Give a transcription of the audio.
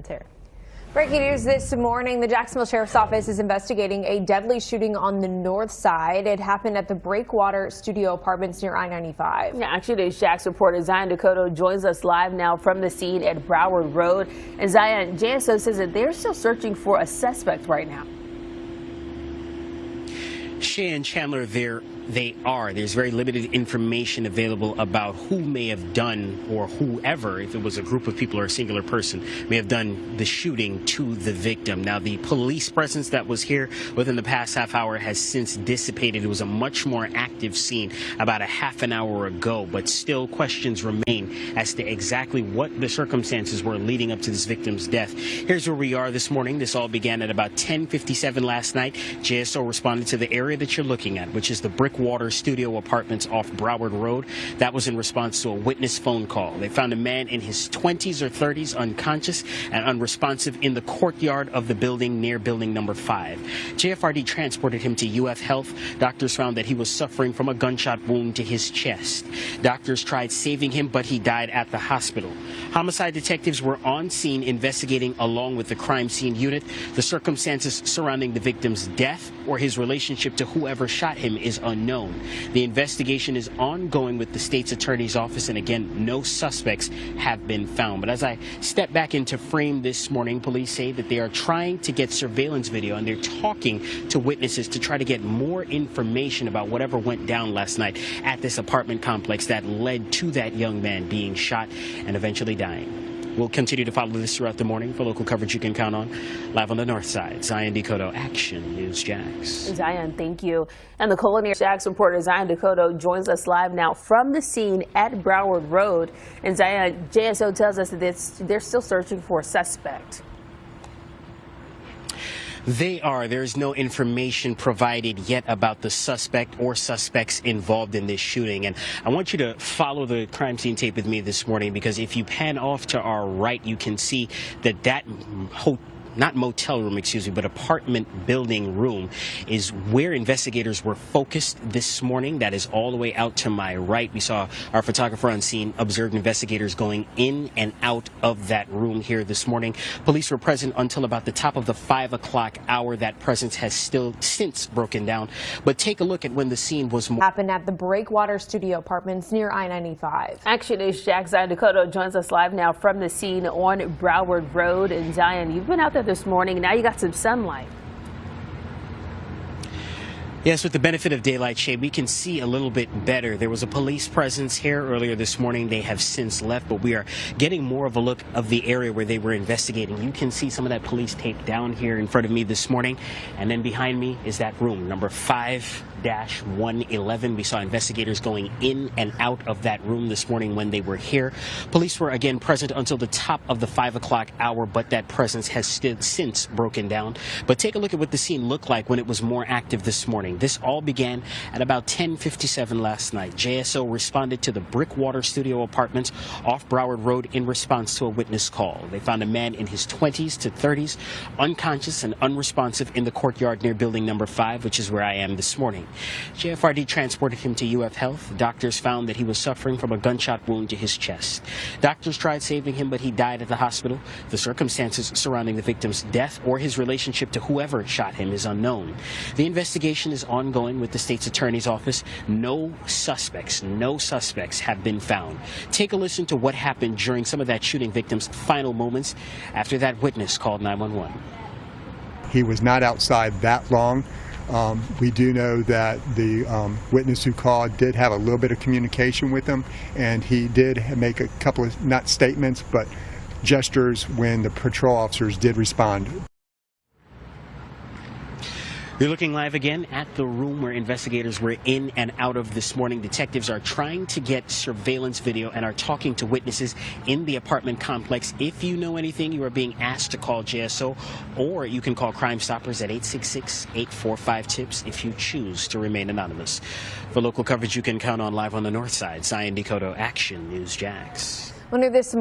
Here. Breaking news this morning, the Jacksonville Sheriff's Office is investigating a deadly shooting on the north side. It happened at the Breakwater Studio Apartments near I-95. Yeah, Action News Jax reporter Zion Dakota joins us live now from the scene at Broward Road. And Zion, JSO says that they're still searching for a suspect right now. Shay and Chandler, there's very limited information available about who may have done, or whoever, if it was a group of people or a singular person, may have done the shooting to the victim. Now, the police presence that was here within the past half hour has since dissipated. It was a much more active scene about a half an hour ago, but still questions remain as to exactly what the circumstances were leading up to this victim's death. Here's where we are this morning. This all began at about 10:57 last night. JSO responded to the area that you're looking at, which is the Breakwater Studio Apartments off Broward Road. That was in response to a witness phone call. They found a man in his 20s or 30s unconscious and unresponsive in the courtyard of the building near building number 5. JFRD transported him to UF Health. Doctors found that he was suffering from a gunshot wound to his chest. Doctors tried saving him, but he died at the hospital. Homicide detectives were on scene investigating along with the crime scene unit. The circumstances surrounding the victim's death or his relationship to whoever shot him is unknown. The investigation is ongoing with the state's attorney's office, and again, no suspects have been found. But as I step back into frame this morning, police say that they are trying to get surveillance video, and they're talking to witnesses to try to get more information about whatever went down last night at this apartment complex that led to that young man being shot and eventually dying. We'll continue to follow this throughout the morning. For local coverage you can count on. Live on the north side, Zion Dakota, Action News Jax. Zion, thank you. And the Culinary Jax reporter Zion Dakota joins us live now from the scene at Broward Road. And Zion, JSO tells us that they're still searching for a suspect. There's no information provided yet about the suspect or suspects involved in this shooting. And I want you to follow the crime scene tape with me this morning, because if you pan off to our right, you can see that not motel room, excuse me, but apartment building room is where investigators were focused this morning. That is all the way out to my right. We saw our photographer on scene observed investigators going in and out of that room here this morning. Police were present until about the top of the 5 o'clock hour. That presence has still since broken down. But take a look at when the scene was happened at the Breakwater Studio Apartments near I-95. Action News Jax, Zion Dakota joins us live now from the scene on Broward Road. And Zion, you've been out there this morning. Now you got some sunlight. Yes, with the benefit of daylight shade, we can see a little bit better. There was a police presence here earlier this morning. They have since left, but we are getting more of a look of the area where they were investigating. You can see some of that police tape down here in front of me this morning. And then behind me is that room, number 5-111. We saw investigators going in and out of that room this morning when they were here. Police were again present until the top of the 5 o'clock hour, but that presence has since broken down. But take a look at what the scene looked like when it was more active this morning. This all began at about 10:57 last night. JSO responded to the Breakwater Studio Apartments off Broward Road in response to a witness call. They found a man in his 20s to 30s, unconscious and unresponsive in the courtyard near building number 5, which is where I am this morning. JFRD transported him to UF Health. Doctors found that he was suffering from a gunshot wound to his chest. Doctors tried saving him, but he died at the hospital. The circumstances surrounding the victim's death or his relationship to whoever shot him is unknown. The investigation is ongoing with the state's attorney's office. No suspects have been found. Take a listen to what happened during some of that shooting victim's final moments after that witness called 911. He was not outside that long. We do know that the witness who called did have a little bit of communication with him, and he did make a couple of, not statements, but gestures when the patrol officers did respond. You're looking live again at the room where investigators were in and out of this morning. Detectives are trying to get surveillance video and are talking to witnesses in the apartment complex. If you know anything, you are being asked to call JSO, or you can call Crime Stoppers at 866-845-TIPS if you choose to remain anonymous. For local coverage you can count on. Live on the north side, Zion Dakota, Action News Jax. Well, this